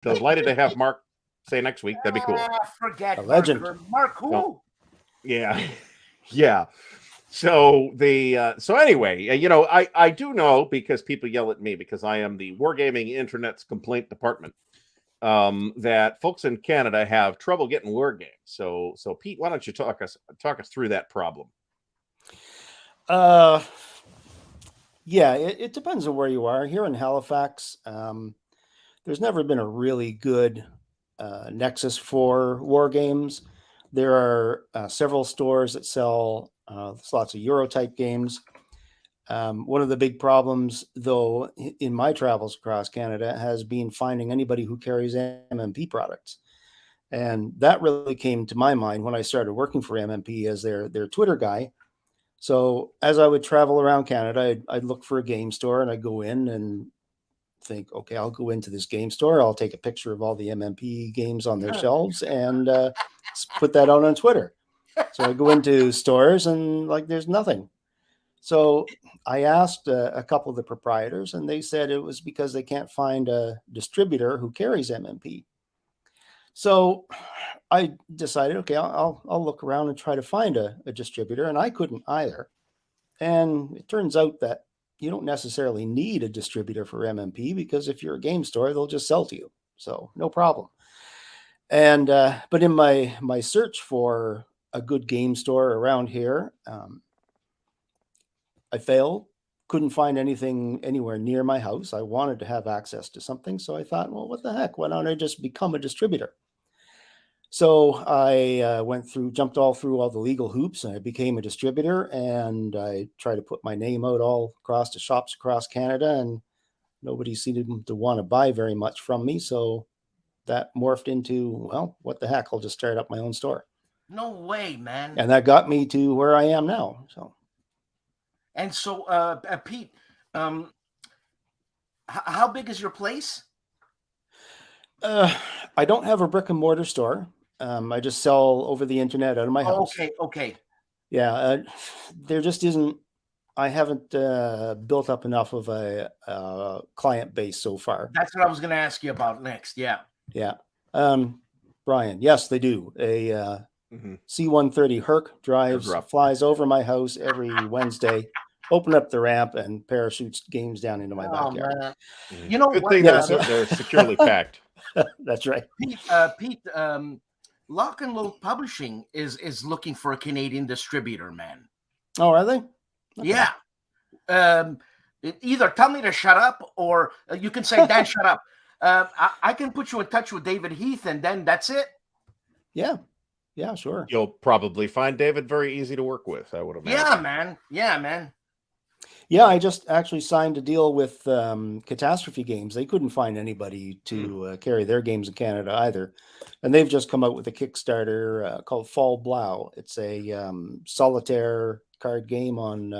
delighted to have Mark say next week. That'd be cool. Forget A legend. Mark who? Oh, yeah. Yeah. So so anyway, I do know, because people yell at me because I am the Wargaming Internet's complaint department, that folks in Canada have trouble getting war games. So Pete, why don't you talk us through that problem? Yeah, it depends on where you are. Here in Halifax, there's never been a really good nexus for war games. There are several stores that sell lots of Euro type games. One of the big problems, though, in my travels across Canada has been finding anybody who carries MMP products. And that really came to my mind when I started working for MMP as their Twitter guy. So as I would travel around Canada, I'd look for a game store, and I'd go in and think, okay, I'll go into this game store. I'll take a picture of all the MMP games on their shelves and put that out on Twitter. So I go into stores and there's nothing. So I asked a couple of the proprietors, and they said it was because they can't find a distributor who carries MMP. So I decided, okay, I'll look around and try to find a distributor, and I couldn't either. And it turns out that you don't necessarily need a distributor for MMP, because if you're a game store, they'll just sell to you. So no problem. And but in my search for a good game store around here, I failed. Couldn't find anything anywhere near my house. I wanted to have access to something, so I thought, well, what the heck? Why don't I just become a distributor? So I jumped all through all the legal hoops, and I became a distributor, and I tried to put my name out all across the shops across Canada, and nobody seemed to want to buy very much from me. So that morphed into, well, what the heck? I'll just start up my own store. No way, man. And that got me to where I am now. So. And so, Pete, how big is your place? I don't have a brick and mortar store. I just sell over the internet out of my house. Okay. Yeah, there just isn't. I haven't built up enough of a client base so far. That's what I was going to ask you about next. Yeah. Yeah. Brian, yes, they do. A C-130 Herc flies over my house every Wednesday, open up the ramp, and parachutes games down into my backyard. Man. You know Good what? thing they're securely packed. That's right. Pete, Lock and Load Publishing is looking for a Canadian distributor, man. Oh, are they? Okay. Yeah. Either tell me to shut up, or you can say, Dan, shut up. I can put you in touch with David Heath, and then that's it. Yeah. Yeah, sure. You'll probably find David very easy to work with, I would imagine. Yeah, man. Yeah, I just actually signed a deal with Catastrophe Games. They couldn't find anybody to carry their games in Canada either. And they've just come out with a Kickstarter called Fall Blau. It's a solitaire card game on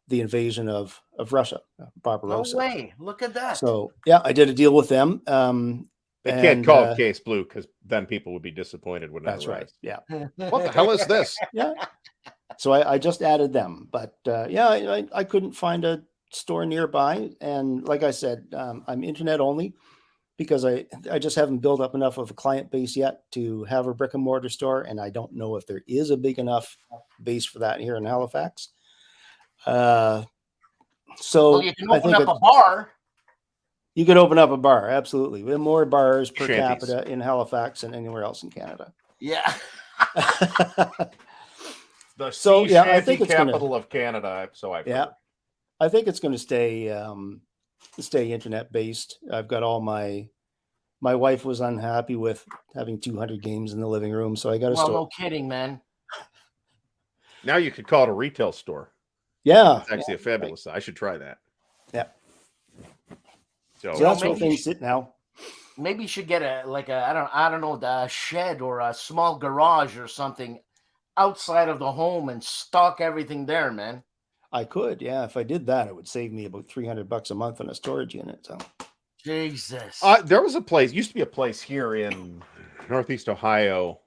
the invasion of Russia, Barbarossa. No way. Look at that. So, yeah, I did a deal with them. They can't call it Case Blue, because then people would be disappointed when that's right. Yeah. What the hell is this? Yeah. So I just added them, but yeah, I couldn't find a store nearby. And like I said, I'm internet only, because I just haven't built up enough of a client base yet to have a brick and mortar store. And I don't know if there is a big enough base for that here in Halifax. So you can open up a bar. You could open up a bar. Absolutely. We have more bars per Shanties. capita in Halifax than anywhere else in Canada. Yeah. The I think it's capital of Canada. So I've heard. I think it's going to stay internet based. I've got all my wife was unhappy with having 200 games in the living room, so I got a store. No kidding, man. Now you could call it a retail store. Yeah, It's actually a fabulous. I should try that. Yeah. So that's where things sit now. Maybe you should get a I don't know, a shed or a small garage or something outside of the home and stock everything there, man. I could, yeah. If I did that, it would save me about $300 a month on a storage unit. So, Jesus. There was a place. Used to be a place here in Northeast Ohio.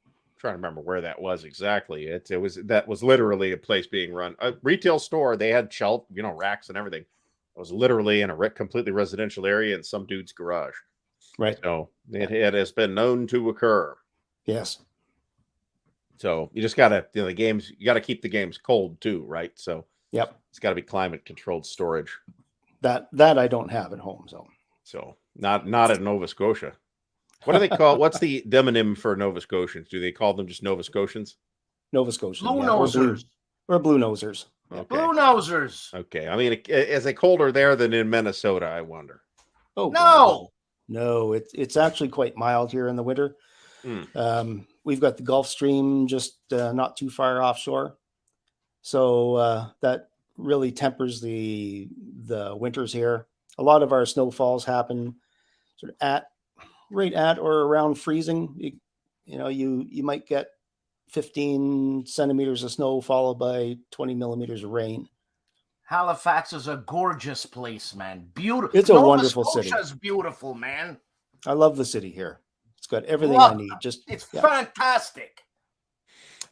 I'm trying to remember where that was exactly. That was literally a place being run, a retail store. They had shelf, racks and everything. It was literally in a completely residential area in some dude's garage. Right. So it has been known to occur. Yes. So you just gotta, the games, you gotta keep the games cold too, right? So Yep. it's got to be climate controlled storage. That I don't have at home. So not at Nova Scotia. What do they call? What's the demonym for Nova Scotians? Do they call them just Nova Scotians? Nova Scotia. Blue yeah, nosers. Or blue nosers. Okay. Blue nosers. Okay. I mean, is it colder there than in Minnesota? I wonder. Oh No. No, it's actually quite mild here in the winter. We've got the Gulf Stream just not too far offshore, so that really tempers the winters here. A lot of our snowfalls happen sort of right at or around freezing. You might get 15 centimeters of snow followed by 20 millimeters of rain. Halifax is a gorgeous place, man. Beautiful. It's a wonderful city. Nova Scotia's beautiful, man. I love the city here. It's got everything I need. It's fantastic.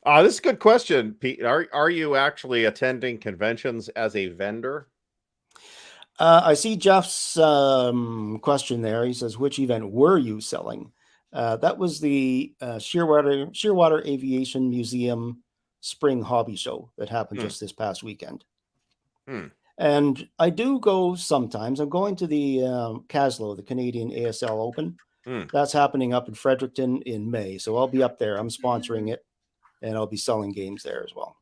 This is a good question, Pete. Are you actually attending conventions as a vendor? I see Jeff's question there. He says, which event were you selling? That was the Shearwater Aviation Museum Spring Hobby Show that happened just this past weekend. And I do go sometimes. I'm going to the CASLO, the Canadian ASL Open. That's happening up in Fredericton in May. So I'll be up there. I'm sponsoring it, and I'll be selling games there as well.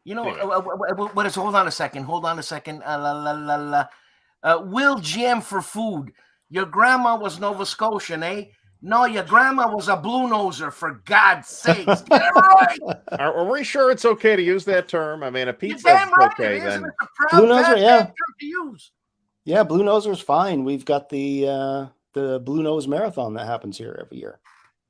You know, what is? Hold on a second. Will GM for food. Your grandma was Nova Scotian, eh? No, your grandma was a blue noser, for God's sakes. Get it right. Are we sure it's okay to use that term? I mean, if Pete says Damn it's right okay, it is, then and it's a proud Blue noser, yeah. term to use. Yeah, Blue Noser's fine. We've got the Blue Nose Marathon that happens here every year.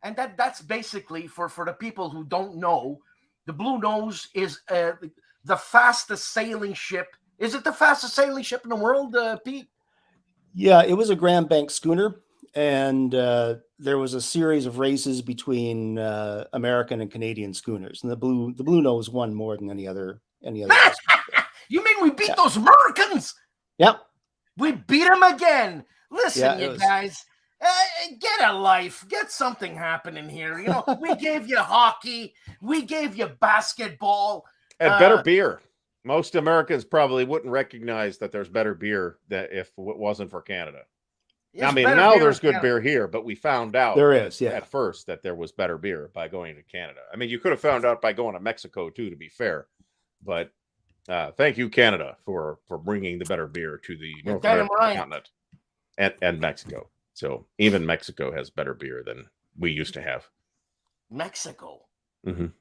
And that's basically, for the people who don't know, the Blue Nose is the fastest sailing ship. Is it the fastest sailing ship in the world, Pete? Yeah, it was a Grand Bank schooner, and there was a series of races between American and Canadian schooners, and the Blue Nose won more than any other. You mean we beat those Americans? Yep. We beat them again. Listen, Yeah, you guys, get a life. Get something happening here. You know, we gave you hockey. We gave you basketball. and better beer. Most Americans probably wouldn't recognize that there's better beer that if it wasn't for Canada. I mean, now there's good beer here, but we found out There is, yeah. at first that there was better beer by going to Canada. I mean, you could have found out by going to Mexico too, to be fair. But thank you, Canada, for bringing the better beer to the North American continent and Mexico. So even Mexico has better beer than we used to have. Mexico.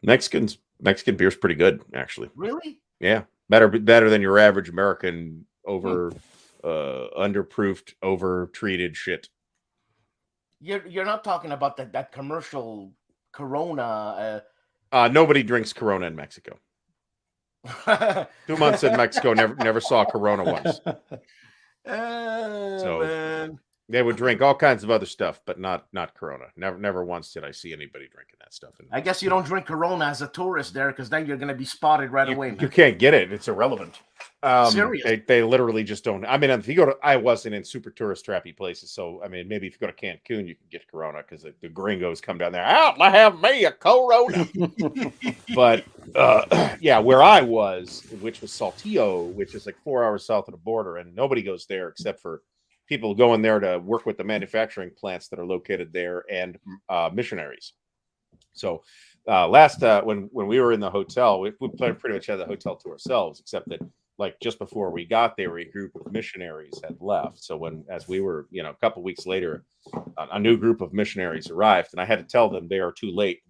Mexican beer's pretty good, actually. Really? Yeah, better than your average American underproofed, over-treated shit. You're not talking about that commercial Corona. Nobody drinks Corona in Mexico. 2 months in Mexico, never saw Corona once. Man. They would drink all kinds of other stuff, but not Corona. Never once did I see anybody drinking that stuff. I guess you don't drink Corona as a tourist there, because then you're going to be spotted right away. Man. You can't get it; it's irrelevant. Serious? They literally just don't. I mean, if you go to, I wasn't in super tourist trappy places, so I mean, maybe if you go to Cancun, you can get Corona because the gringos come down there. Out, I have me a Corona. But yeah, where I was, which was Saltillo, which is like 4 hours south of the border, and nobody goes there except for people going there to work with the manufacturing plants that are located there and missionaries. So when we were in the hotel, we pretty much had the hotel to ourselves, except that like just before we got there, a group of missionaries had left. So as we were, a couple of weeks later, a new group of missionaries arrived, and I had to tell them they are too late.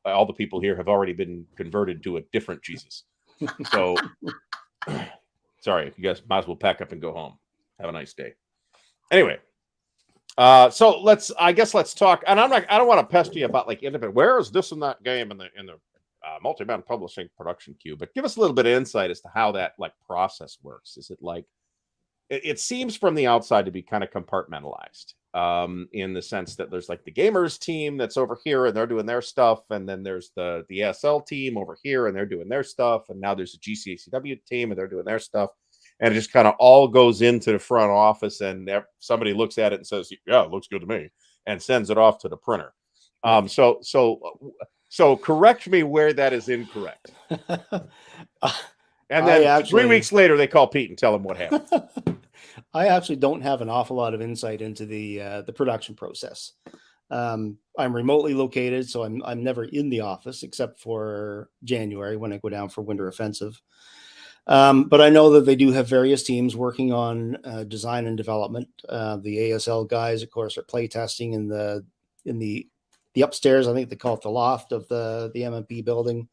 All the people here have already been converted to a different Jesus. So sorry, you guys might as well pack up and go home. Have a nice day. Anyway, so let's talk. And I don't want to pester you about like independent. Where is this and that game in the multi-band publishing production queue? But give us a little bit of insight as to how that like process works. Is it like it seems from the outside to be kind of compartmentalized in the sense that there's like the gamers team that's over here and they're doing their stuff, and then there's the ASL team over here and they're doing their stuff, and now there's a GCACW team and they're doing their stuff. and it just kind of all goes into the front office, and somebody looks at it and says, "Yeah, it looks good to me," and sends it off to the printer. So correct me where that is incorrect. And then 3 weeks later, they call Pete and tell him what happened. I actually don't have an awful lot of insight into the production process. I'm remotely located, so I'm never in the office except for January when I go down for Winter Offensive. But I know that they do have various teams working on design and development. The ASL guys, of course, are playtesting in the upstairs. I think they call it the loft of the MMP building.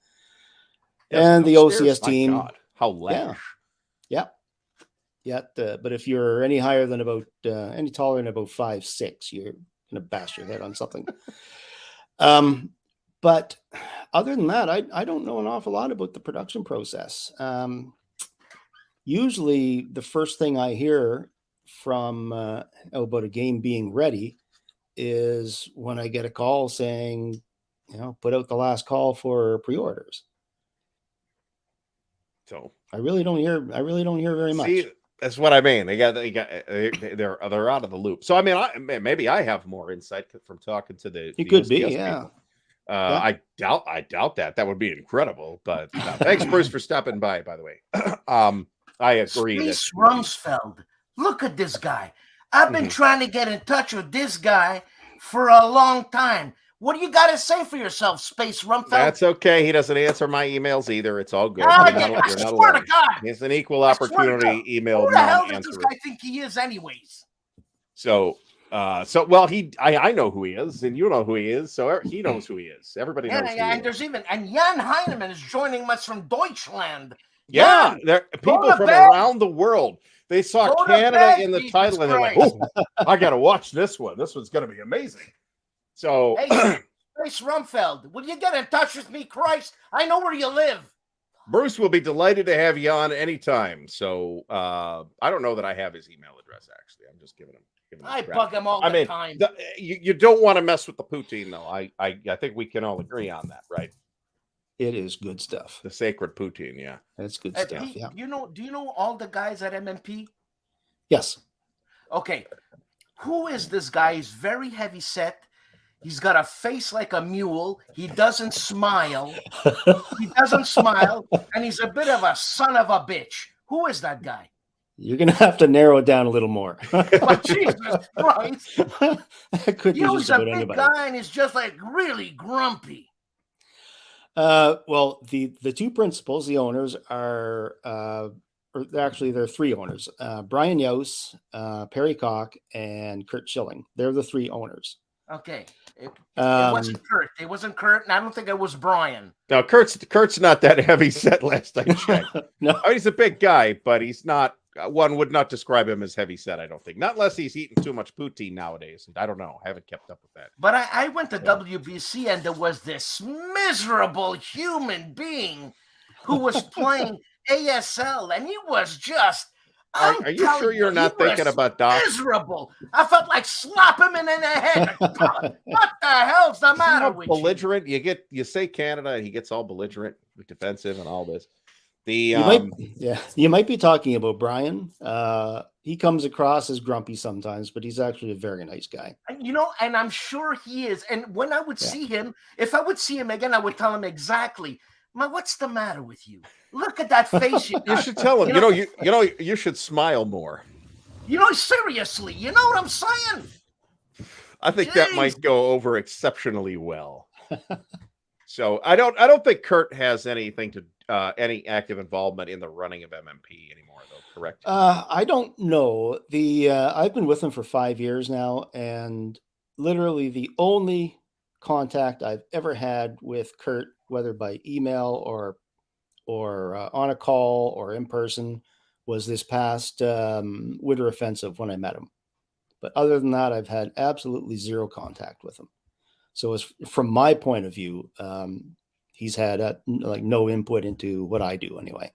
Yes, and the upstairs, OCS team. God, how lavish. Yeah. But if you're any higher than about any taller than about 5'6", you're gonna bash your head on something. But other than that, I don't know an awful lot about the production process. Usually the first thing I hear from about a game being ready is when I get a call saying, put out the last call for pre-orders. So I really don't hear very much. See, that's what I mean. They're out of the loop. So I mean, maybe I have more insight from talking to the could be, OCS yeah. people. I doubt that. That would be incredible. But thanks, Bruce, for stopping by the way. I agree. Space Rumsfeld. Look at this guy. I've been trying to get in touch with this guy for a long time. What do you got to say for yourself, Space Rumsfeld? That's okay. He doesn't answer my emails either. It's all good. I swear to God. It's an equal opportunity email. Who the hell does this guy think he is anyways? So well, I know who he is, and you know who he is, so he knows who he is. Everybody knows. And there's Jan Heineman is joining us from Deutschland. Yeah, there people from around the world. They saw Canada in the title, and they're like, "Oh, I got to watch this one. This one's going to be amazing." So, hey, Space Rumfeld, will you get in touch with me, Christ? I know where you live. Bruce will be delighted to have you on anytime. So, I don't know that I have his email address, actually. I'm just giving him. I bug him all the time. You don't want to mess with the poutine, though. I think we can all agree on that, right? It is good stuff. The sacred poutine, yeah. That's good stuff, yeah. Do you know all the guys at MMP? Yes. Okay. Who is this guy? He's very heavy set. He's got a face like a mule. He doesn't smile. And he's a bit of a son of a bitch. Who is that guy? You're going to have to narrow it down a little more. But Jesus Christ. He's a big guy and he's just like really grumpy. Well, the two principals, the owners are, actually there are three owners, Brian Yos, Perry Koch, and Kurt Schilling. They're the three owners. Okay. It wasn't Kurt. It wasn't Kurt, and I don't think it was Brian. No, Kurt's not that heavy set last I checked. No, he's a big guy, but he's not. One would not describe him as heavy set, I don't think. Not unless he's eating too much poutine nowadays. I don't know. I haven't kept up with that. But I went to WBC, and there was this miserable human being who was playing ASL, and he was just... Are you sure you're not thinking about Doc? Miserable. I felt like slap him in the head. What the hell's the matter with belligerent? You say Canada, and he gets all belligerent, defensive, and all this. You might be talking about Brian. He comes across as grumpy sometimes, but he's actually a very nice guy. And I'm sure he is. And when I would see him, if I would see him again, I would tell him exactly. What's the matter with you? Look at that face. You should tell him. You should smile more. Seriously. You know what I'm saying? I think that might go over exceptionally well. So I don't think Kurt has anything to any active involvement in the running of MMP anymore, though. Correct? I don't know. I've been with him for 5 years now, and literally the only contact I've ever had with Kurt, whether by email or on a call or in person, was this past Winter Offensive when I met him. But other than that, I've had absolutely zero contact with him. So from my point of view, he's had no input into what I do anyway.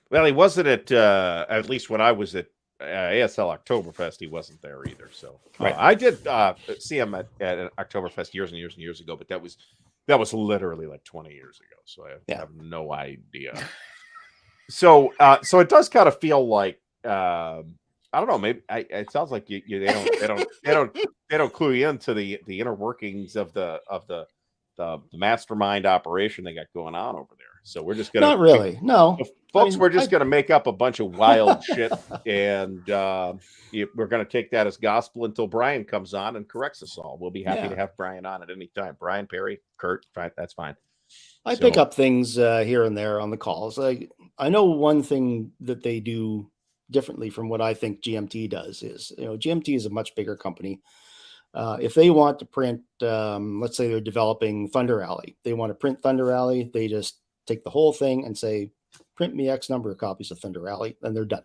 Well, he wasn't at least when I was at ASL Oktoberfest, he wasn't there either. So right. I did see him at Oktoberfest years and years and years ago, but that was literally like 20 years ago. So I have no idea. So it does kind of feel like I don't know. Maybe it sounds like they don't clue you into the inner workings of the mastermind operation they got going on over there. So we're just gonna Not really. No, folks. We're just gonna make up a bunch of wild shit, and we're gonna take that as gospel until Brian comes on and corrects us all. We'll be happy to have Brian on at any time. Brian, Perry, Kurt, fine, that's fine. I pick up things here and there on the calls. I know one thing that they do differently from what I think GMT does is, GMT is a much bigger company. If they want to print, let's say they're developing Thunder Alley, they want to print Thunder Alley, they just take the whole thing and say, print me X number of copies of Thunder Alley, and they're done.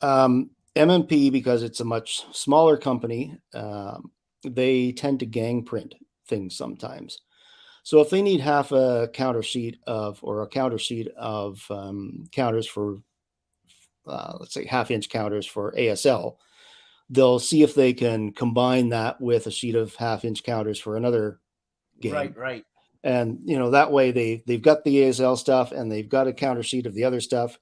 MMP, because it's a much smaller company, they tend to gang print things sometimes. So if they need half a counter sheet of counters for, let's say, half-inch counters for ASL, they'll see if they can combine that with a sheet of half-inch counters for another game. Right. And, that way they've got the ASL stuff and they've got a counter sheet of the other stuff.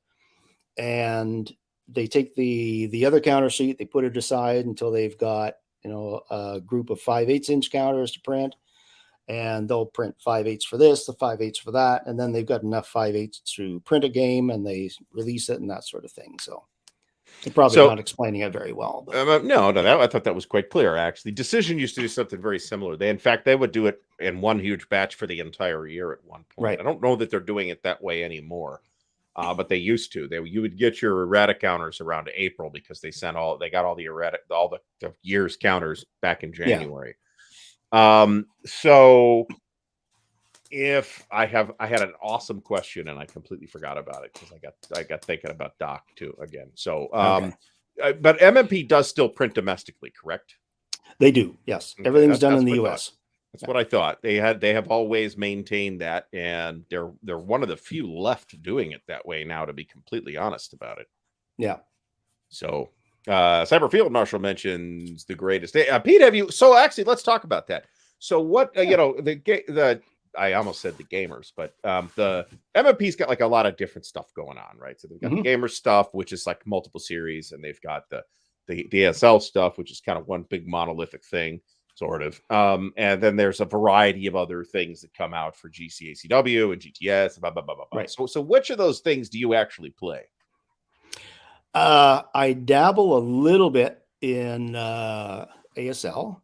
And they take the other counter sheet, they put it aside until they've got, a group of 5/8" counters to print. And they'll print 5/8 for this, the 5/8 for that. And then they've got enough 5/8 to print a game and they release it and that sort of thing. So they're probably not explaining it very well. But. No, I thought that was quite clear, actually. Decision used to do something very similar. They would do it in one huge batch for the entire year at one point. Right. I don't know that they're doing it that way anymore, but they used to. You would get your errata counters around April because they got all the year's counters back in January. Yeah. So if I had an awesome question and I completely forgot about it because I got thinking about Doc too again. So, but MMP does still print domestically, correct? They do. Yes. Okay, everything's done in the US. That's what I thought. They have always maintained that, and they're one of the few left doing it that way now, to be completely honest about it. Yeah. So, Cyber Field Marshal mentions the greatest. Pete, have you? So actually, let's talk about that. So what I almost said the gamers, but the MMP's got like a lot of different stuff going on, right? So they've got the gamer stuff, which is like multiple series, and they've got the ASL stuff, which is kind of one big monolithic thing, sort of. And then there's a variety of other things that come out for GCACW and GTS, blah blah blah blah. Right. So which of those things do you actually play? I dabble a little bit in ASL.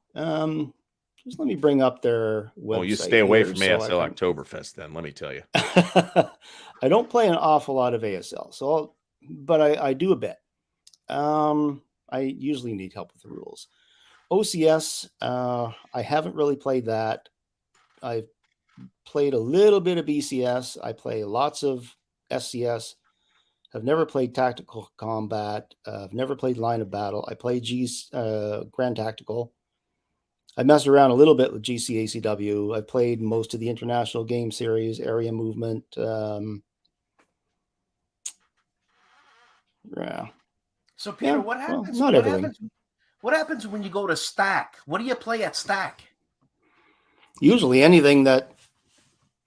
Just let me bring up their website. Oh, you stay away from ASL Oktoberfest then, let me tell you. I don't play an awful lot of ASL, but I do a bit. I usually need help with the rules. OCS, I haven't really played that. I've played a little bit of BCS. I play lots of SCS. I've never played Tactical Combat. I've never played Line of Battle. I play Grand Tactical. I messed around a little bit with GCACW. I played most of the International Game Series, Area Movement. Yeah. So, Peter, what happens? Well, not everything. What happens when you go to Stack? What do you play at Stack? Usually anything that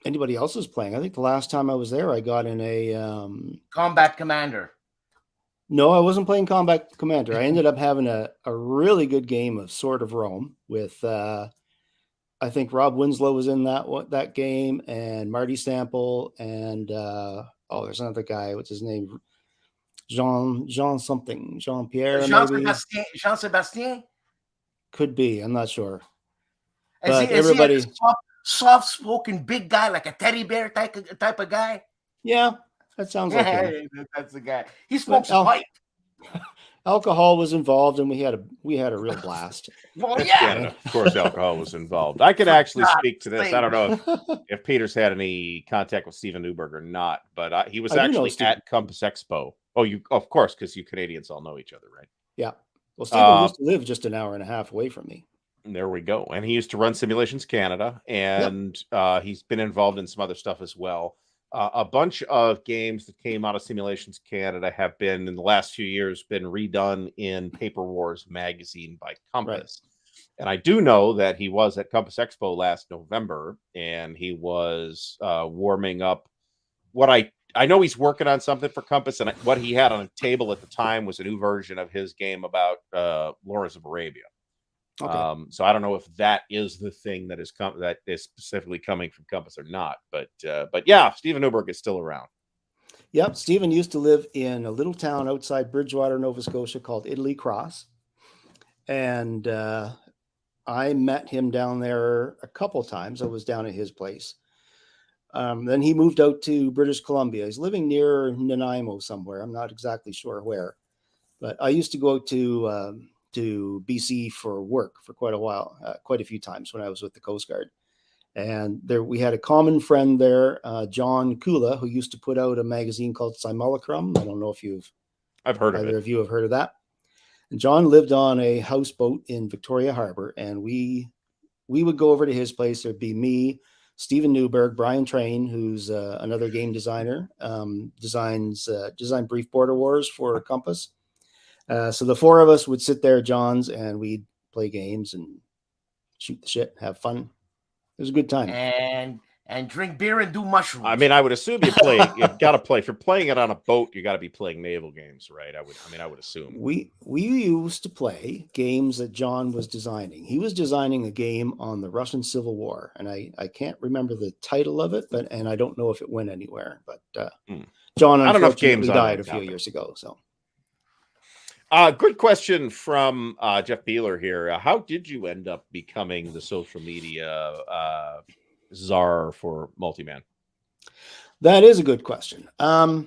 anybody else is playing. I think the last time I was there, I got in a Combat Commander. No, I wasn't playing Combat Commander. I ended up having a really good game of Sword of Rome with I think Rob Winslow was in that game, and Marty Sample, and there's another guy. What's his name? Jean Pierre. Jean Sebastien. Could be. I'm not sure. Is he a soft-spoken big guy, like a teddy bear type of guy? Yeah, that sounds like him. That's the guy. He smokes a pipe. Alcohol was involved, and we had a real blast. Well, yeah. And of course, alcohol was involved. I can actually speak to this. I don't know if Peter's had any contact with Steven Newberg or not, but he was actually at Compass Expo. Oh, of course, because you Canadians all know each other, right? Yeah. Well, Steven used to live just an hour and a half away from me. There we go. And he used to run Simulations Canada, and he's been involved in some other stuff as well. A bunch of games that came out of Simulations Canada have been, in the last few years, been redone in Paper Wars magazine by Compass. Right. And I do know that he was at Compass Expo last November, and he was warming up what I I know he's working on something for Compass, and what he had on the table at the time was a new version of his game about Lawrence of Arabia. Okay. So I don't know if that is the thing that is specifically coming from Compass or not, but yeah, Steven Newberg is still around. Yep, Stephen used to live in a little town outside Bridgewater, Nova Scotia called Italy Cross. And I met him down there a couple times. I was down at his place. Then he moved out to British Columbia. He's living near Nanaimo somewhere. I'm not exactly sure where. But I used to go to BC for work for quite a while, quite a few times when I was with the Coast Guard. And there we had a common friend there, John Kula, who used to put out a magazine called Simulacrum. I don't know if I've heard of either it. of you have heard of that. And John lived on a houseboat in Victoria Harbor, and we would go over to his place. There'd be me, Steven Newberg, Brian Train, who's another game designer, designed Brief Border Wars for Compass. So the four of us would sit there at John's, and we'd play games and shoot the shit, have fun. It was a good time. And drink beer and do mushrooms. I mean, I would assume you've got to play. If you're playing it on a boat, you got to be playing naval games, right? I would assume. We used to play games that John was designing. He was designing a game on the Russian Civil War, and I can't remember the title of it, and I don't know if it went anywhere. But John unfortunately died a few years ago. So, good question from Jeff Beeler here. How did you end up becoming the social media czar for Multiman? That is a good question. I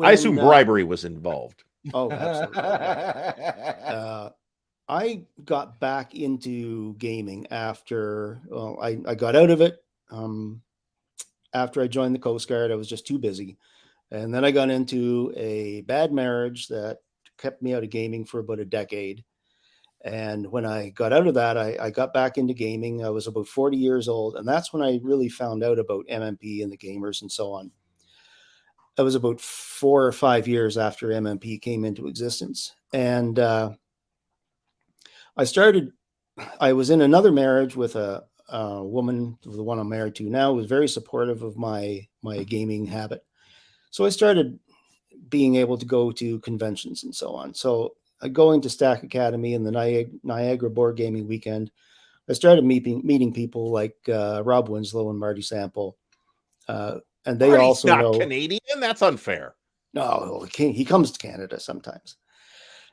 assume bribery was involved. Oh, absolutely. I got back into gaming after I got out of it. After I joined the Coast Guard, I was just too busy. And then I got into a bad marriage that kept me out of gaming for about a decade. And when I got out of that, I got back into gaming. I was about 40 years old. And that's when I really found out about MMP and the gamers and so on. That was about 4 or 5 years after MMP came into existence. And I was in another marriage with a woman, the one I'm married to now, who was very supportive of my gaming habit. So I started being able to go to conventions and so on. So going to Stack Academy and the Niagara Board Gaming Weekend, I started meeting people like Rob Winslow and Marty Sample. And they Marty's also not know Canadian. That's unfair. No, he comes to Canada sometimes.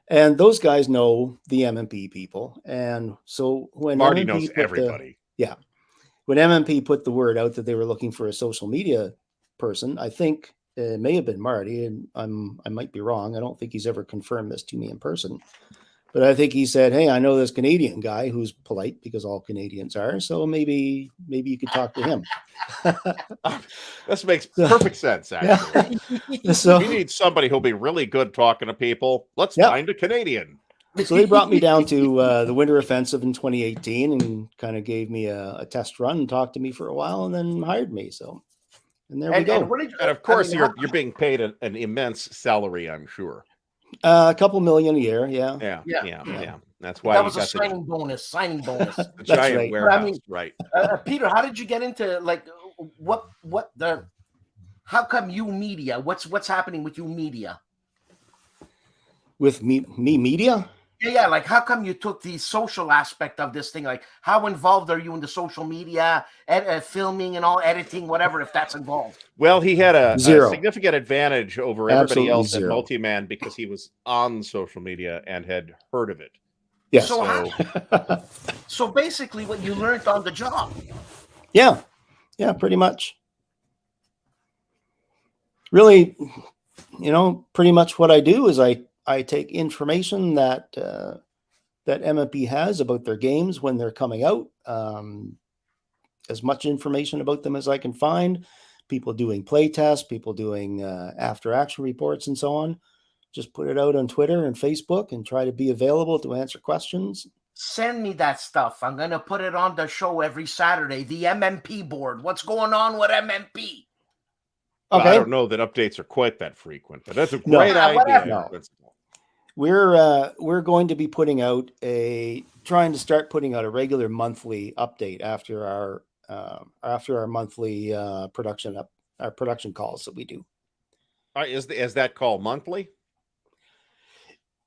And those guys know the MMP people. And so when Marty MMP knows everybody. When MMP put the word out that they were looking for a social media person, I think it may have been Marty, and I might be wrong. I don't think he's ever confirmed this to me in person. But I think he said, "Hey, I know this Canadian guy who's polite because all Canadians are. So maybe you could talk to him." This makes perfect sense, actually. Yeah. So we need somebody who'll be really good talking to people. Let's find a Canadian. So they brought me down to the Winter Offensive in 2018 and kind of gave me a test run and talked to me for a while and then hired me. So, and there we go. And of course, you're being paid an immense salary, I'm sure. A couple million a year. Yeah. Yeah. That's why that was a signing bonus. The giant right. warehouse, right? Peter, how did you get into how come you media? What's happening with you media? With me media? Yeah. Like, how come you took the social aspect of this thing? Like, how involved are you in the social media, filming and all, editing, whatever, if that's involved? Well, he had a Zero. significant advantage over everybody Absolutely else zero. at Multiman because he was on social media and had heard of it. Yes. So basically what you learned on the job. Yeah, pretty much. Really, pretty much what I do is I take information that MMP has about their games when they're coming out, as much information about them as I can find, people doing play tests, people doing after action reports and so on. Just put it out on Twitter and Facebook and try to be available to answer questions. Send me that stuff. I'm going to put it on the show every Saturday. The MMP board. What's going on with MMP? Okay. Well, I don't know that updates are quite that frequent, but that's a great idea. No. We're going to be trying to start putting out a regular monthly update after our monthly production our production calls that we do. Is that call monthly?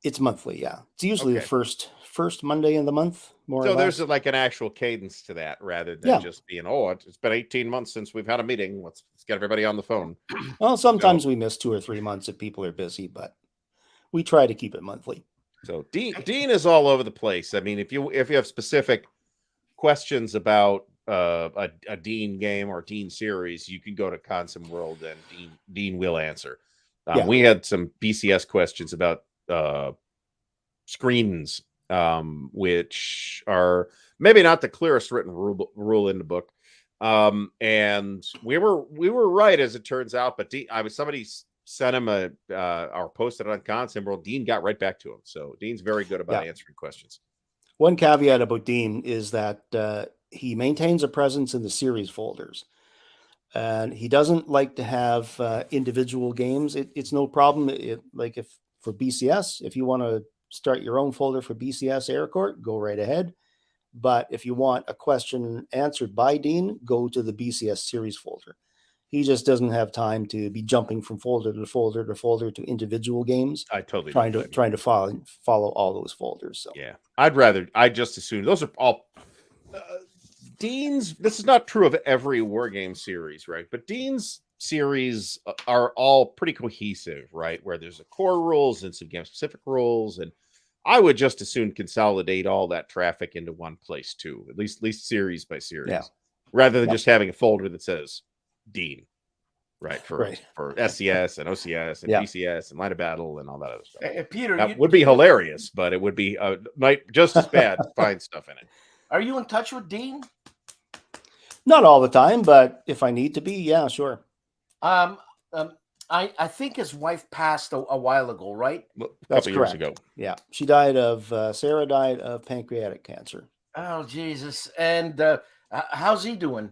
It's monthly, yeah. It's usually Okay. the first Monday in the month, more or So less. there's like an actual cadence to that rather than Yeah. just being, oh, it's been 18 months since we've had a meeting. Let's get everybody on the phone. Well, sometimes we miss 2 or 3 months if people are busy, but we try to keep it monthly. So Dean is all over the place. I mean, if you have specific questions about a Dean game or Dean series, you can go to Consim World and Dean will answer. Yeah. We had some BCS questions about screens, which are maybe not the clearest written rule in the book. And we were right, as it turns out, but somebody sent him or posted it on Consim World. Dean got right back to him. So Dean's very good about answering questions. One caveat about Dean is that he maintains a presence in the series folders. And he doesn't like to have individual games. It's no problem. Like if for BCS, if you want to start your own folder for BCS Air Court, go right ahead. But if you want a question answered by Dean, go to the BCS series folder. He just doesn't have time to be jumping from folder to folder to folder to individual games. I totally trying to follow all those folders. So yeah, I'd just assume those are all Dean's. This is not true of every wargame series, right? But Dean's series are all pretty cohesive, right? Where there's a core rules and some game specific rules, and I would just as soon consolidate all that traffic into one place too, at least series by series, rather than just having a folder that says Dean, right? For SCS and OCS and PCS and Line of Battle and all that other stuff. Peter, that would be hilarious, but it would be might just as bad to find stuff in it. Are you in touch with Dean? Not all the time, but if I need to be, yeah, sure. I think his wife passed a while ago, right? A couple years ago. Yeah, she died of Sarah died of pancreatic cancer. Oh Jesus! And how's he doing?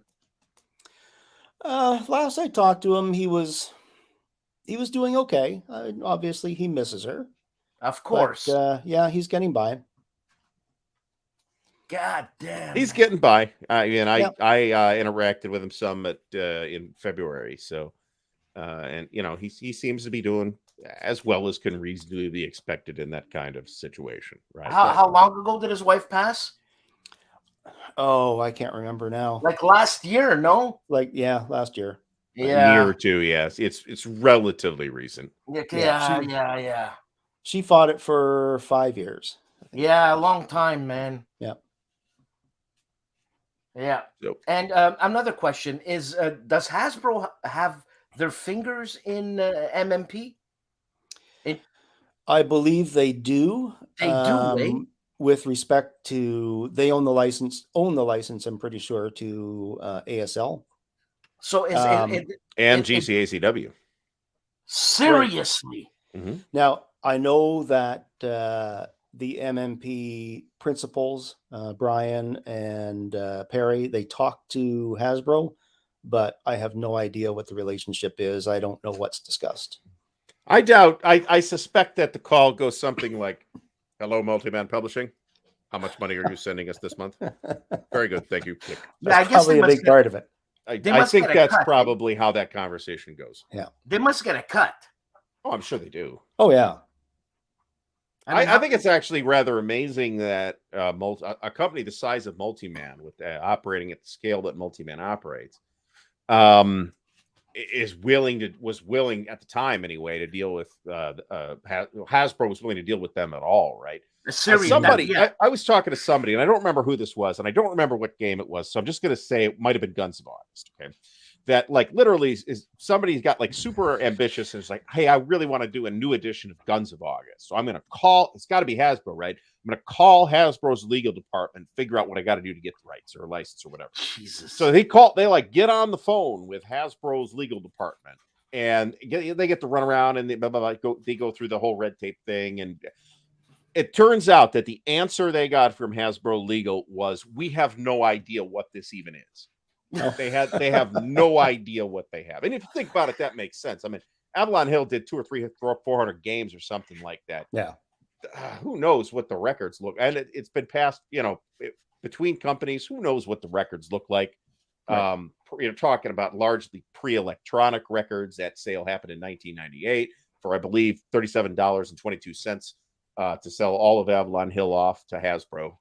Last I talked to him, he was doing okay. Obviously, he misses her. Of course. But, yeah, he's getting by. God damn. He's getting by. I interacted with him some in February. So, and he seems to be doing as well as can reasonably be expected in that kind of situation, right? How long ago did his wife pass? Oh, I can't remember now. Like last year, no? Last year. Yeah. A year or two, yes. It's relatively recent. Yeah. She fought it for 5 years. Yeah, a long time, man. Yeah. Yeah. So, and another question is, does Hasbro have their fingers in MMP? I believe they do. They do, eh? With respect to, they own the license, I'm pretty sure, to ASL. So is and GCACW. Seriously? Right. Mm-hmm. Now, I know that the MMP principals, Brian and Perry, they talk to Hasbro, but I have no idea what the relationship is. I don't know what's discussed. I suspect that the call goes something like, "Hello, Multiman Publishing. How much money are you sending us this month?" Very good, thank you. That's probably a big part of it. I think that's probably how that conversation goes. Yeah, they must get a cut. Oh, I'm sure they do. Oh yeah. I think it's actually rather amazing that a company the size of Multiman, with operating at the scale that Multiman operates, was willing at the time anyway to deal with Hasbro was willing to deal with them at all, right? I was talking to somebody, and I don't remember who this was, and I don't remember what game it was, so I'm just going to say it might have been Guns of August. Okay, that like literally is somebody's got like super ambitious and it's like, hey, I really want to do a new edition of Guns of August, so I'm going to call. It's got to be Hasbro, right? I'm going to call Hasbro's legal department, figure out what I got to do to get the rights or a license or whatever. Jesus. So they get on the phone with Hasbro's legal department, and they get to run around and they go through the whole red tape thing. And it turns out that the answer they got from Hasbro legal was, "We have no idea what this even is." They have no idea what they have. And if you think about it, that makes sense. I mean, Avalon Hill did 200 or 300 or 400 games or something like that. Yeah. Who knows what the records look, and it's been passed, between companies. Who knows what the records look like? Right. Talking about largely pre-electronic records. That sale happened in 1998 for, I believe, $37.22 to sell all of Avalon Hill off to Hasbro.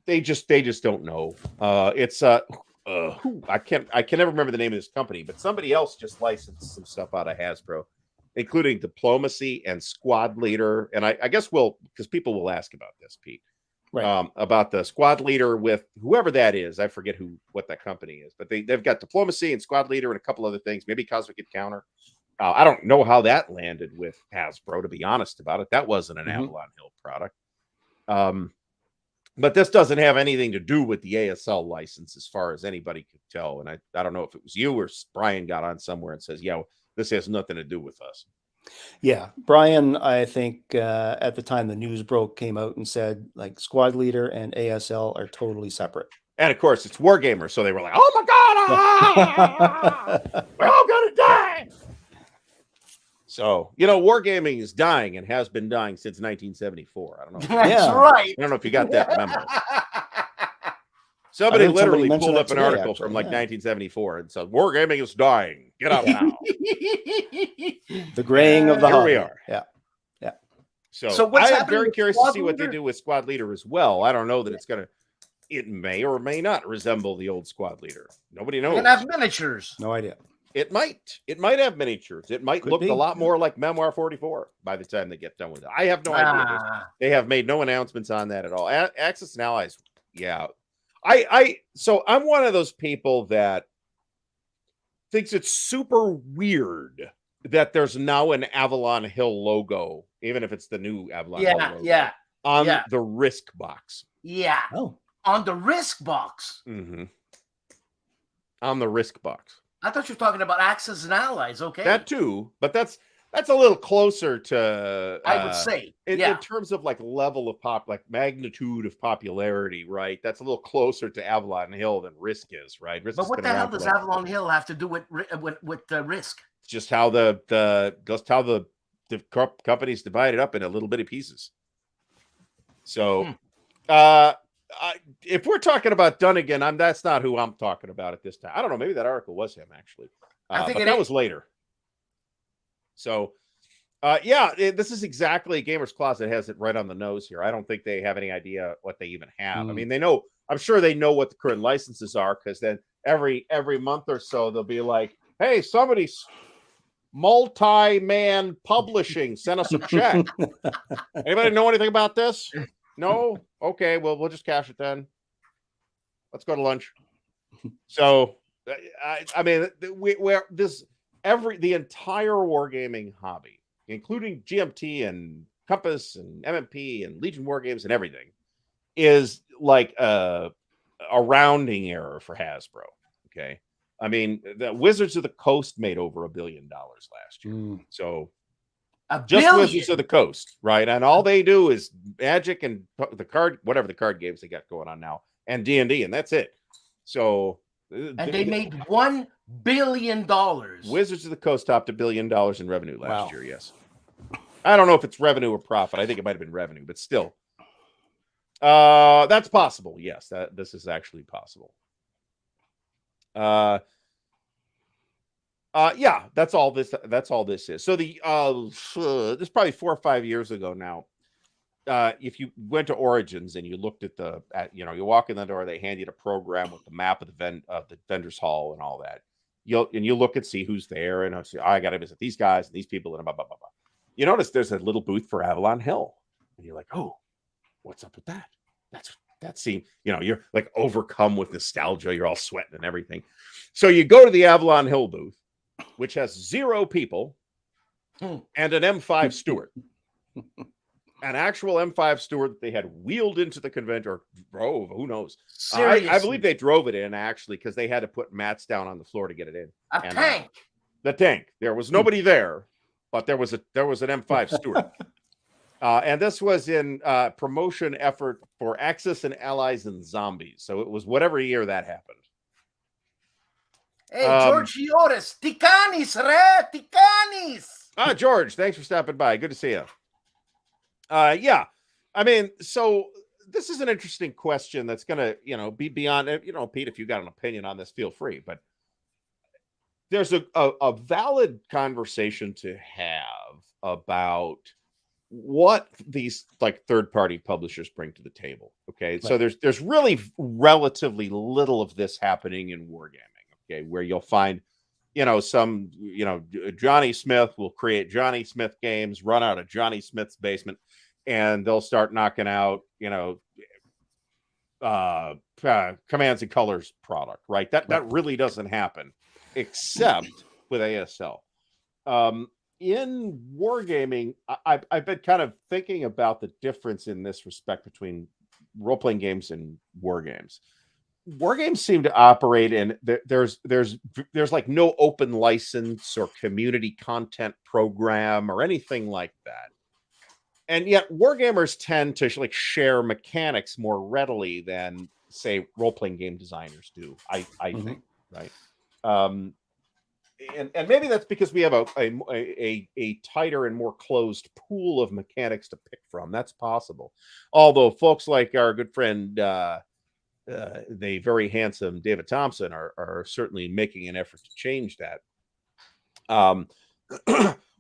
They just don't know. It's I can never remember the name of this company, but somebody else just licensed some stuff out of Hasbro, including Diplomacy and Squad Leader. And I guess because people will ask about this, Pete. Right. About the Squad Leader with whoever that is. I forget what that company is, but they've got Diplomacy and Squad Leader and a couple other things, maybe Cosmic Encounter. I don't know how that landed with Hasbro, to be honest about it. That wasn't an Avalon Hill product. But this doesn't have anything to do with the ASL license as far as anybody could tell. And I don't know if it was you or Brian got on somewhere and says, yeah, this has nothing to do with us. Yeah, Brian, I think at the time the news broke, came out and said like Squad Leader and ASL are totally separate. And of course, it's Wargamer, so they were like, "Oh my God, we're all gonna die!" So wargaming is dying and has been dying since 1974. I don't know. That's right. I don't know if you got that memo. Somebody literally pulled up an article from like 1974 and said, "Wargaming is dying. Get out now." The graying of the here hobby. we are. Yeah, yeah. So what's I am happening very with curious Squad to see what they Leader? do with Squad Leader as well. I don't know that it may or may not resemble the old Squad Leader. Nobody knows. And have miniatures. No idea. It might have miniatures. It might Could look be. a lot more like Memoir 44 by the time they get done with it. I have no idea. They have made no announcements on that at all. Axis and Allies, yeah. So I'm one of those people that thinks it's super weird that there's now an Avalon Hill logo, even if it's the new Avalon Hill logo, on the Risk box. Yeah. Oh. On the Risk box. Mm-hmm. On the Risk box. I thought you were talking about Axis and Allies. Okay. That too, but that's a little closer to I would say in terms of like level of like magnitude of popularity, right? That's a little closer to Avalon Hill than Risk is, right? Risk but what the hell does Avalon Hill have to do with Risk? It's just how the companies divided up into little bitty pieces. So, if we're talking about Dunnigan, that's not who I'm talking about at this time. I don't know. Maybe that article was him actually. I think but that was later. So, this is exactly Gamer's Closet has it right on the nose here. I don't think they have any idea what they even have. I mean, they know. I'm sure they know what the current licenses are, because then every month or so they'll be like, "Hey, somebody's multi-man publishing sent us a check. Anybody know anything about this? No? Okay, well, we'll just cash it then. Let's go to lunch." So, I mean, the entire wargaming hobby, including GMT and Compass and MMP and Legion Wargames and everything, is like a rounding error for Hasbro. Okay. I mean, the Wizards of the Coast made over $1 billion last year. So Wizards of the Coast, right? And all they do is Magic and whatever the card games they got going on now, and D&D, and that's it. So, and they made $1 billion. Wizards of the Coast topped $1 billion in revenue last year. Yes, I don't know if it's revenue or profit. I think it might have been revenue, but still, that's possible. Yes, this is actually possible. That's all this is. So this is probably 4 or 5 years ago now. If you went to Origins and you looked at you walk in the door, they hand you a program with the map of the vendor's hall and all that. You look and see who's there, and I got to visit these guys and these people and blah blah blah blah. You notice there's a little booth for Avalon Hill, and you're like, oh, what's up with that? That scene, you're like overcome with nostalgia. You're all sweating and everything. So you go to the Avalon Hill booth, which has 0 people and an M5 Stewart. An actual M5 Stewart that they had wheeled into the convention, or drove, who knows. I believe they drove it in, actually, because they had to put mats down on the floor to get it in. Tank. The tank. There was nobody there, but there was an M5 Stewart. And this was in promotion effort for Axis and Allies and Zombies. So it was whatever year that happened. Hey, George Ioris, Ticanis, Ticanis. George, thanks for stopping by. Good to see you. I mean, so this is an interesting question that's going to, be beyond, Pete, if you got an opinion on this, feel free. But there's a valid conversation to have about what these like third-party publishers bring to the table. Okay. So there's really relatively little of this happening in wargaming. Okay. Where you'll find, some, Johnny Smith will create Johnny Smith games, run out of Johnny Smith's basement, and they'll start knocking out, Commands and Colors product, right? That really doesn't happen, except with ASL. In wargaming, I've been kind of thinking about the difference in this respect between role-playing games and war games. War games seem to operate in there's like no open license or community content program or anything like that. And yet wargamers tend to like share mechanics more readily than, say, role-playing game designers do, I think, right? And maybe that's because we have a tighter and more closed pool of mechanics to pick from. That's possible. Although folks like our good friend, the very handsome David Thompson are certainly making an effort to change that.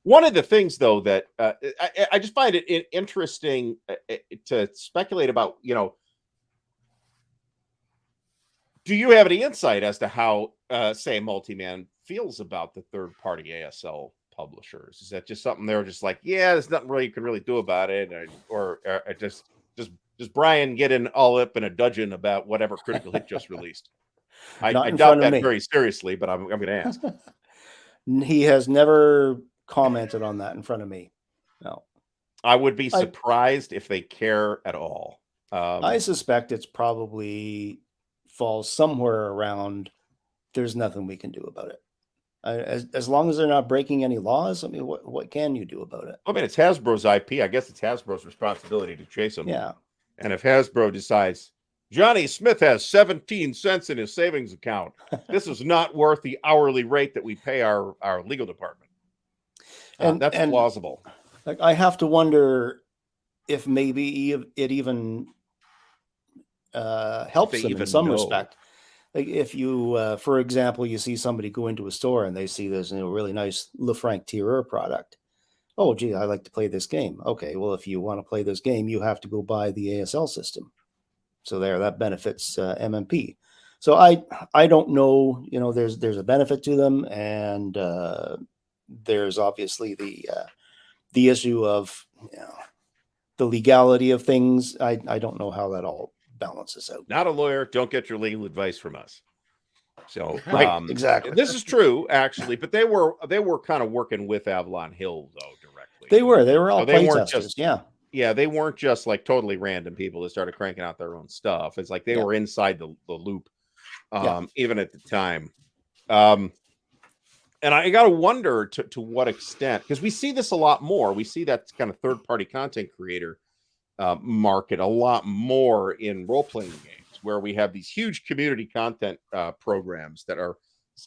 One of the things, though, that I just find it interesting to speculate about, do you have any insight as to how, say, Multiman feels about the third-party ASL publishers? Is that just something they're just like, yeah, there's nothing really you can really do about it, or just Brian getting all up in a dudgeon about whatever Critical Hit just released? I doubt that very seriously, but I'm going to ask. He has never commented on that in front of me. No, I would be surprised if they care at all. I suspect it's probably falls somewhere around there's nothing we can do about it. As long as they're not breaking any laws, I mean, what can you do about it? I mean, it's Hasbro's IP. I guess it's Hasbro's responsibility to chase them. Yeah. And if Hasbro decides Johnny Smith has 17 cents in his savings account, this is not worth the hourly rate that we pay our legal department. And that's plausible. Like, I have to wonder if maybe it even helps them in some respect. Like if you, for example, you see somebody go into a store and they see this really nice Lefranc-Tireur product. Oh, gee, I like to play this game. Okay, well, if you want to play this game, you have to go buy the ASL system. So that benefits MMP. So I don't know. There's a benefit to them, and there's obviously the issue of the legality of things. I don't know how that all balances out. Not a lawyer. Don't get your legal advice from us. So right, exactly. This is true, actually, but they were kind of working with Avalon Hill though directly. They were all play testers. Yeah, they weren't just like totally random people that started cranking out their own stuff. It's like they were inside the loop, even at the time. And I got to wonder to what extent, because we see this a lot more. We see that kind of third-party content creator market a lot more in role-playing games, where we have these huge community content programs that are,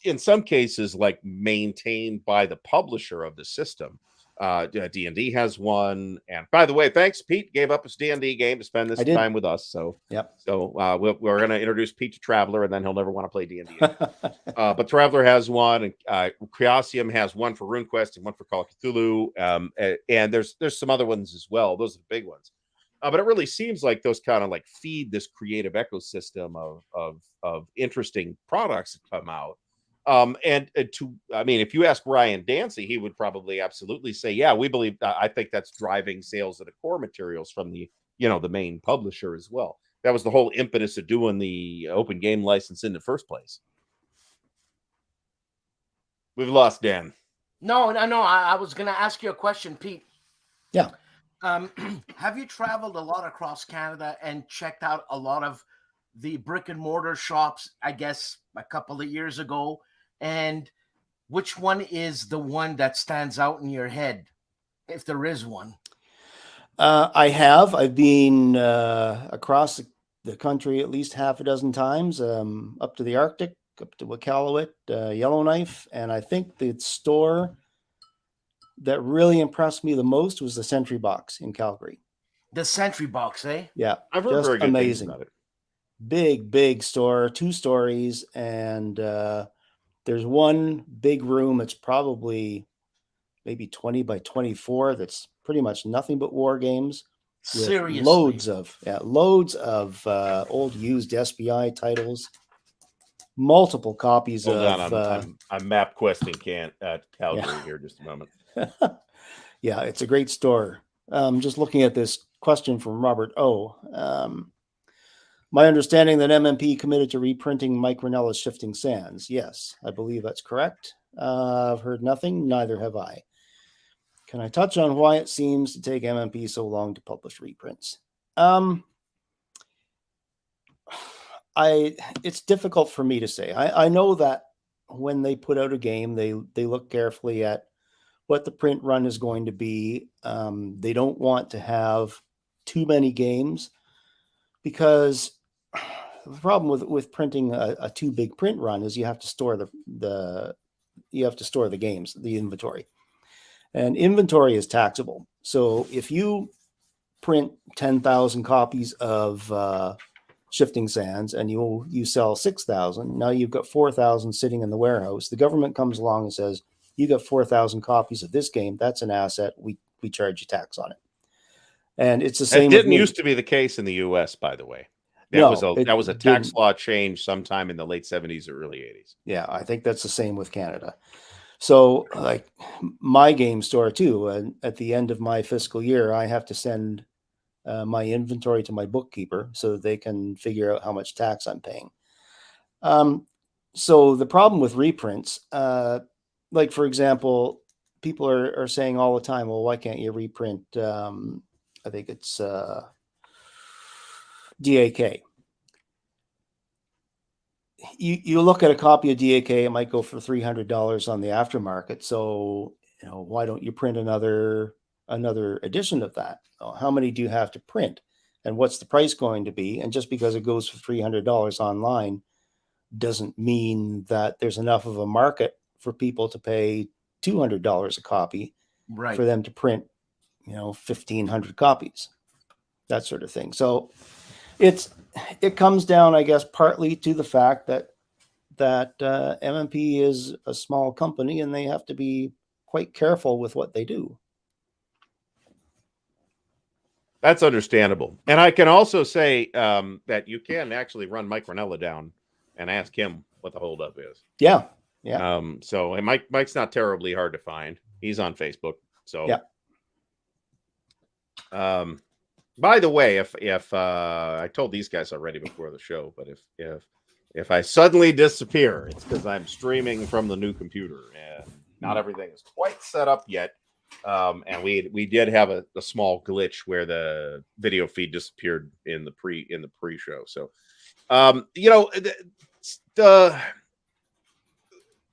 in some cases, like maintained by the publisher of the system. D&D has one, and by the way, thanks, Pete gave up his D&D game to spend this time with us. So we're going to introduce Pete to Traveler, and then he'll never want to play D&D but Traveler has one, and Chaosium has one for RuneQuest and one for Call of Cthulhu, and there's some other ones as well. Those are the big ones. But it really seems like those kind of like feed this creative ecosystem of interesting products that come out. If you ask Ryan Dancy, he would probably absolutely say, yeah, we believe, I think that's driving sales of the core materials from the main publisher as well. That was the whole impetus of doing the open game license in the first place. We've lost Dan. No. I was going to ask you a question, Pete. Yeah. Have you traveled a lot across Canada and checked out a lot of the brick and mortar shops, I guess, a couple of years ago? And which one is the one that stands out in your head, if there is one? I have. I've been across the country at least half a dozen times, up to the Arctic, up to Iqaluit, Yellowknife, and I think the store that really impressed me the most was the Sentry Box in Calgary. The Sentry box, eh? Yeah, I've heard just very good things amazing. about it. Big store, 2 stories, and there's one big room. It's probably maybe 20 by 24. That's pretty much nothing but war games. With Seriously. loads of old used SBI titles, multiple copies Hold of. on, I'm map questing Calgary here. Just a moment. Yeah, it's a great store. Just looking at this question from Robert O. My understanding that MMP committed to reprinting Mike Ranello's Shifting Sands. Yes, I believe that's correct. I've heard nothing. Neither have I. Can I touch on why it seems to take MMP so long to publish reprints? It's difficult for me to say. I know that when they put out a game, they look carefully at what the print run is going to be. They don't want to have too many games, because the problem with printing a too big print run is you have to store the games, the inventory. And inventory is taxable. So if you print 10,000 copies of Shifting Sands and you sell 6,000, now you've got 4,000 sitting in the warehouse. The government comes along and says, you got 4,000 copies of this game. That's an asset. We charge you tax on it. And it's the same. It didn't used to be the case in the U.S., by the way. That was a tax law change sometime in the late 70s or early 80s. Yeah, I think that's the same with Canada. So, like my game store too, and at the end of my fiscal year, I have to send my inventory to my bookkeeper so they can figure out how much tax I'm paying. So the problem with reprints, like for example, people are saying all the time, well, why can't you reprint? I think it's DAK. You look at a copy of DAK, it might go for $300 on the aftermarket. So, why don't you print another edition of that? How many do you have to print? And what's the price going to be? And just because it goes for $300 online doesn't mean that there's enough of a market for people to pay $200 a copy for them to print, 1,500 copies, that sort of thing. So it comes down, I guess, partly to the fact that MMP is a small company and they have to be quite careful with what they do. That's understandable. And I can also say that you can actually run Mike Ranello down and ask him what the holdup is. Yeah. So and Mike's not terribly hard to find. He's on Facebook. So yeah. By the way, if I told these guys already before the show, but if I suddenly disappear, it's because I'm streaming from the new computer and not everything is quite set up yet. And we did have a small glitch where the video feed disappeared in the pre-show. So,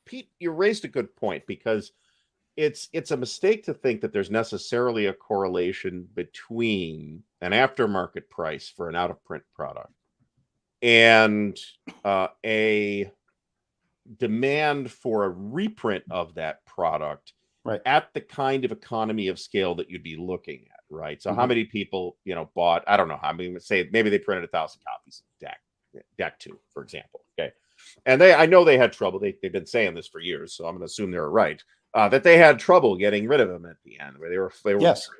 Pete, you raised a good point, because it's a mistake to think that there's necessarily a correlation between an aftermarket price for an out-of-print product and a demand for a reprint of that product at the kind of economy of scale that you'd be looking at, right? So how many people, bought, I don't know, say maybe they printed 1,000 copies of DAC 2, for example, okay? And I know they had trouble. They've been saying this for years, so I'm going to assume they're right. That they had trouble getting rid of them at the end, where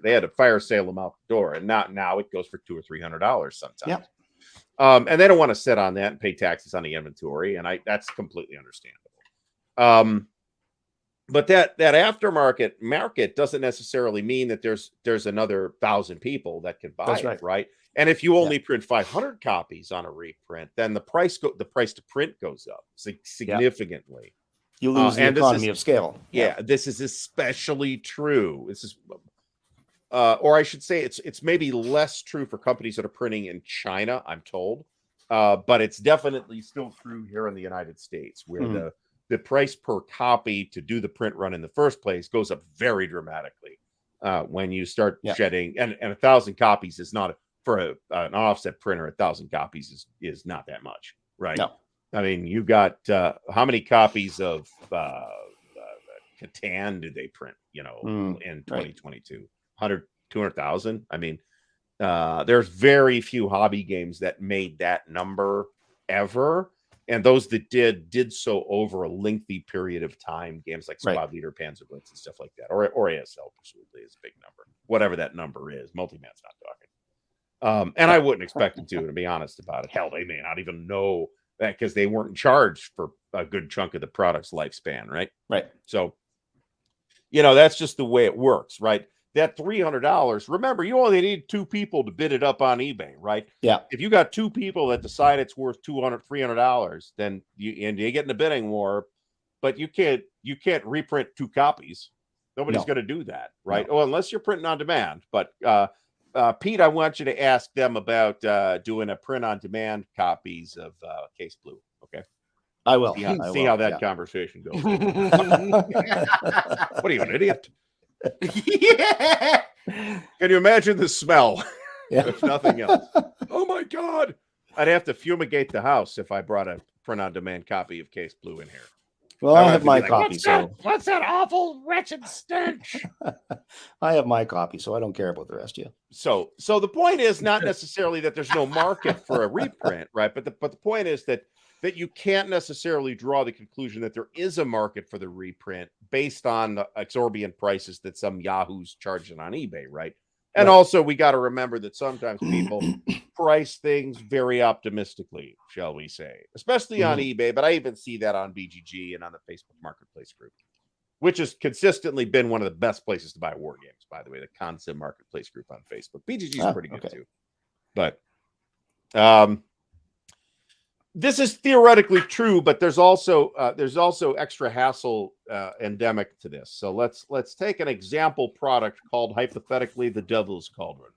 they had to fire sale them out the door, and now it goes for $200 or $300 sometimes. And they don't want to sit on that and pay taxes on the inventory, and that's completely understandable. But that aftermarket market doesn't necessarily mean that there's another 1,000 people that can buy it, right? And if you only print 500 copies on a reprint, then the price to print goes up significantly. You lose the economy of scale. Yeah, this is especially true. This is, or I should say, it's maybe less true for companies that are printing in China, I'm told, but it's definitely still true here in the United States, where the price per copy to do the print run in the first place goes up very dramatically when you start shedding. And 1,000 copies is not for an offset printer. 1,000 copies is not that much, right? No. I mean, you got how many copies of Catan did they print, in 2022? 200,000. I mean, There's very few hobby games that made that number ever. And those that did so over a lengthy period of time. Games like Squad Leader, Panzerblitz, and stuff like that, or ASL presumably is a big number, whatever that number is. Multiman's not talking, and I wouldn't expect them to be honest about it. Hell, they may not even know that because they weren't charged for a good chunk of the product's lifespan, right? Right. So, that's just the way it works, right? That $300, remember, you only need 2 people to bid it up on eBay, right? Yeah. If you got 2 people that decide it's worth $200, $300, then you get in a bidding war, but you can't reprint 2 copies. Nobody's going to do that, right? No. Oh, unless you're printing on demand. But Pete, I want you to ask them about doing a print on demand copies of Case Blue. Okay. I will. See how that conversation goes. What are you, an idiot? Yeah. Can you imagine the smell? Yeah. If nothing else. Oh my God. I'd have to fumigate the house if I brought a print-on-demand copy of Case Blue in here. Well, I have my copy. What's that awful, wretched stench? I have my copy, so I don't care about the rest of you. So the point is not necessarily that there's no market for a reprint, right? But the point is that you can't necessarily draw the conclusion that there is a market for the reprint based on the exorbitant prices that some yahoos charging on eBay, right? And also we got to remember that sometimes people price things very optimistically, shall we say, especially on eBay. But I even see that on BGG and on the Facebook Marketplace group, which has consistently been one of the best places to buy war games, by the way, the Consim Marketplace group on Facebook. BGG is pretty good too. But this is theoretically true, but there's also extra hassle endemic to this. So let's take an example product called hypothetically the Devil's Cauldron,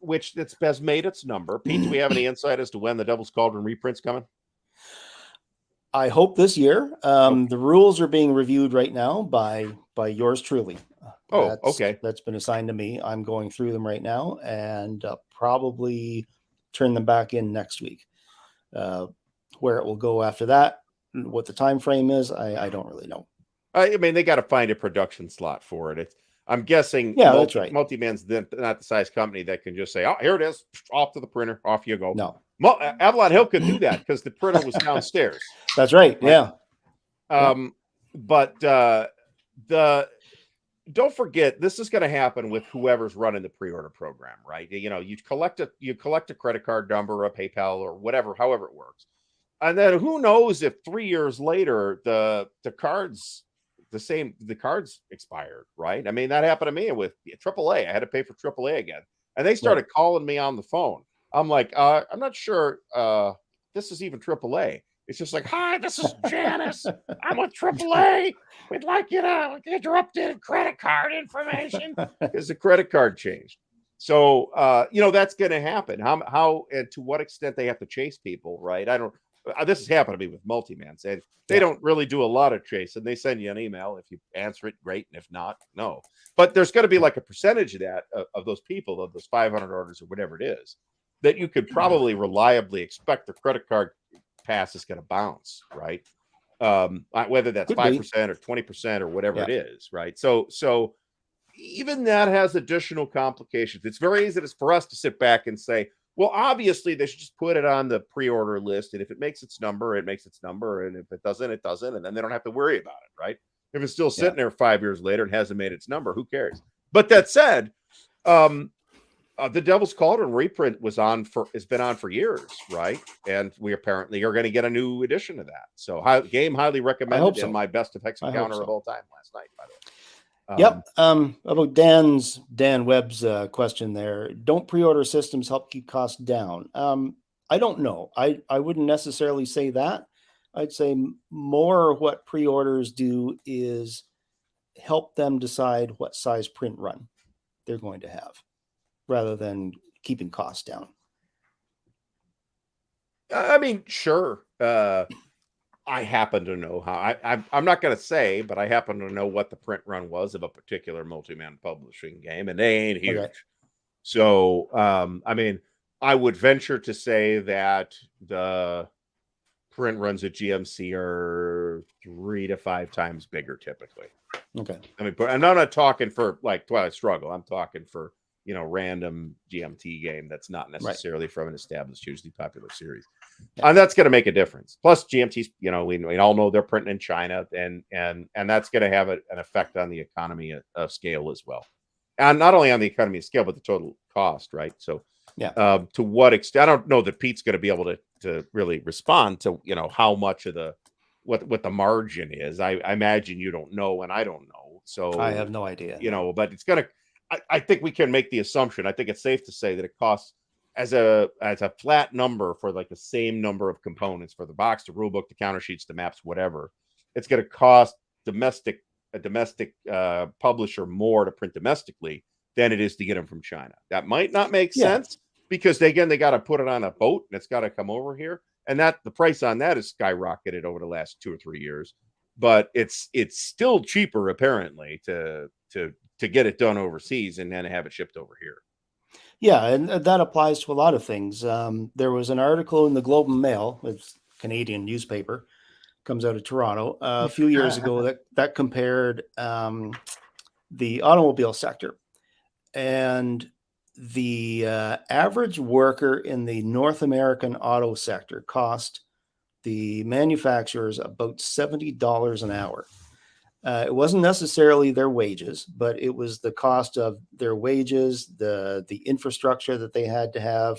which has made its number. Pete, do we have any insight as to when the Devil's Cauldron reprint's coming? I hope this year. The rules are being reviewed right now by yours truly. Okay. That's been assigned to me. I'm going through them right now and probably turn them back in next week. Where it will go after that, what the time frame is, I don't really know. I mean, they got to find a production slot for it. I'm guessing. Yeah, that's right. Multiman's not the size company that can just say, "Oh, here it is, off to the printer, off you go." No, Avalon Hill could do that because the printer was downstairs. That's right. Yeah. But don't forget, this is going to happen with whoever's running the pre-order program, right? You collect a credit card number, a PayPal, or whatever, however it works, and then who knows if 3 years later the cards expired, right? I mean, that happened to me with AAA. I had to pay for AAA again, and they started calling me on the phone. I'm like, I'm not sure this is even AAA. It's just like, hi, this is Janice. I'm with AAA. We'd like you to get your updated credit card information because the credit card changed. So, that's going to happen. How and to what extent they have to chase people, right? I don't. This has happened to me with Multiman. They don't really do a lot of chase, and they send you an email. If you answer it, great, and if not, no. But there's going to be like a percentage of that of those people, of those 500 orders or whatever it is, that you could probably reliably expect the credit card pass is going to bounce, right? Whether that's 5% or 20% or whatever it is, right? So even that has additional complications. It's very easy for us to sit back and say, well, obviously they should just put it on the pre-order list, and if it makes its number, it makes its number, and if it doesn't, it doesn't, and then they don't have to worry about it, right? If it's still sitting there 5 years later and hasn't made its number, who cares? But that said, the Devil's Cauldron reprint has been on for years, right? And we apparently are going to get a new edition of that. So game highly recommended, and my best of Hex encounter of all time last night, by the way. About Dan Webb's question there. Don't pre-order systems help keep costs down? I don't know. I wouldn't necessarily say that. I'd say more what pre-orders do is help them decide what size print run they're going to have, rather than keeping costs down. I mean, sure. I happen to know how. I'm not going to say, but I happen to know what the print run was of a particular Multiman publishing game, and they ain't huge. Okay. So, I mean, I would venture to say that the print runs at GMC are 3 to 5 times bigger typically. Okay. I mean, but I'm not talking for like Twilight Struggle. I'm talking for random GMT game that's not necessarily from an established, hugely popular series. Yeah. And that's going to make a difference. Plus GMTs, we all know they're printing in China, and that's going to have an effect on the economy of scale as well. And not only on the economy of scale, but the total cost, right? So Yeah. to what extent, I don't know that Pete's going to be able to really respond to, how much of what the margin is. I imagine you don't know, and I don't know. So I have no idea. But it's going to, I think we can make the assumption. I think it's safe to say that it costs as a flat number for like the same number of components for the box, the rule book, the counter sheets, the maps, whatever. It's going to cost a domestic publisher more to print domestically than it is to get them from China. That might not make sense because they got to put it on a boat and it's got to come over here, and that the price on that has skyrocketed over the last 2 or 3 years. But it's still cheaper apparently to get it done overseas and then have it shipped over here. Yeah, and that applies to a lot of things. There was an article in the Globe and Mail, it's a Canadian newspaper, comes out of Toronto, a few years ago that compared the automobile sector, and the average worker in the North American auto sector cost the manufacturers about $70 an hour. It wasn't necessarily their wages, but it was the cost of their wages, the infrastructure that they had to have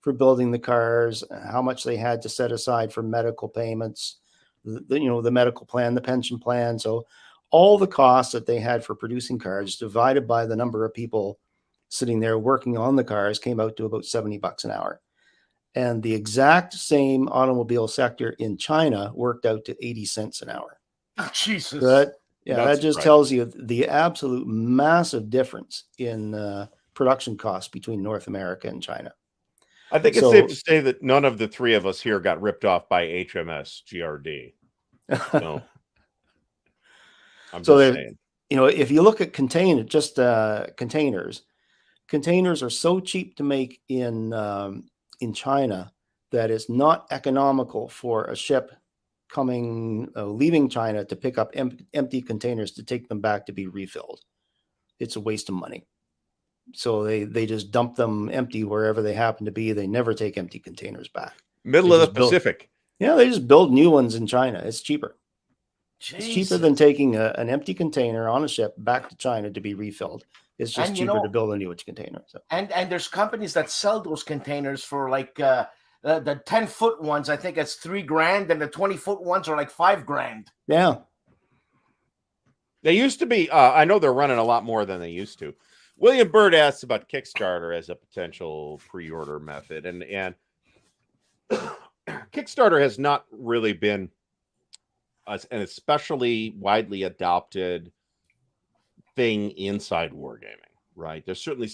for building the cars, how much they had to set aside for medical payments, the medical plan, the pension plan. So all the costs that they had for producing cars divided by the number of people sitting there working on the cars came out to about $70 an hour. And the exact same automobile sector in China worked out to 80 cents an hour. Oh, Jesus. That just tells you the absolute massive difference in production costs between North America and China. I think it's safe to say that none of the three of us here got ripped off by HMS GRD. So, I'm just saying. If you look at containers, containers are so cheap to make in China that it's not economical for a ship leaving China to pick up empty containers to take them back to be refilled. It's a waste of money. So they just dump them empty wherever they happen to be. They never take empty containers back. Middle of the Pacific. They just build new ones in China. It's cheaper. Jesus. It's cheaper than taking an empty container on a ship back to China to be refilled. It's just cheaper to build a new container. So. And there's companies that sell those containers for like the 10-foot ones. I think it's $3,000, and the 20-foot ones are like $5,000. Yeah. They used to be. I know they're running a lot more than they used to. William Bird asks about Kickstarter as a potential pre-order method, and Kickstarter has not really been an especially widely adopted thing inside wargaming, right? There's certainly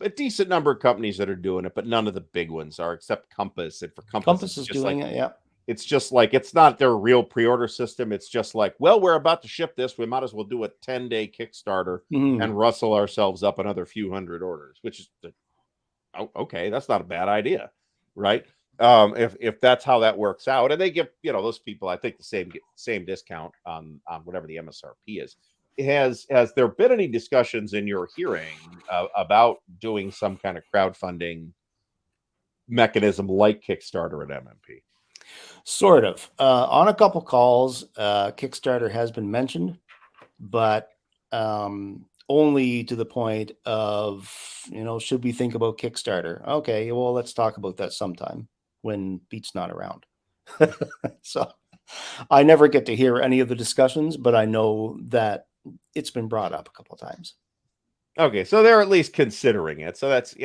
a decent number of companies that are doing it, but none of the big ones are, except Compass. And for Compass is doing it, yeah. It's just like, it's not their real pre-order system. It's just like, well, we're about to ship this. We might as well do a 10-day Kickstarter and rustle ourselves up another few hundred orders, which is, okay, that's not a bad idea, right? If that's how that works out, and they give those people, I think, the same discount on whatever the MSRP is. Has there been any discussions in your hearing about doing some kind of crowdfunding mechanism like Kickstarter at MMP? Sort of. On a couple calls, Kickstarter has been mentioned, but only to the point of, should we think about Kickstarter? Okay, well, let's talk about that sometime when Pete's not around. So I never get to hear any of the discussions, but I know that it's been brought up a couple of times. Okay, so they're at least considering it. So that's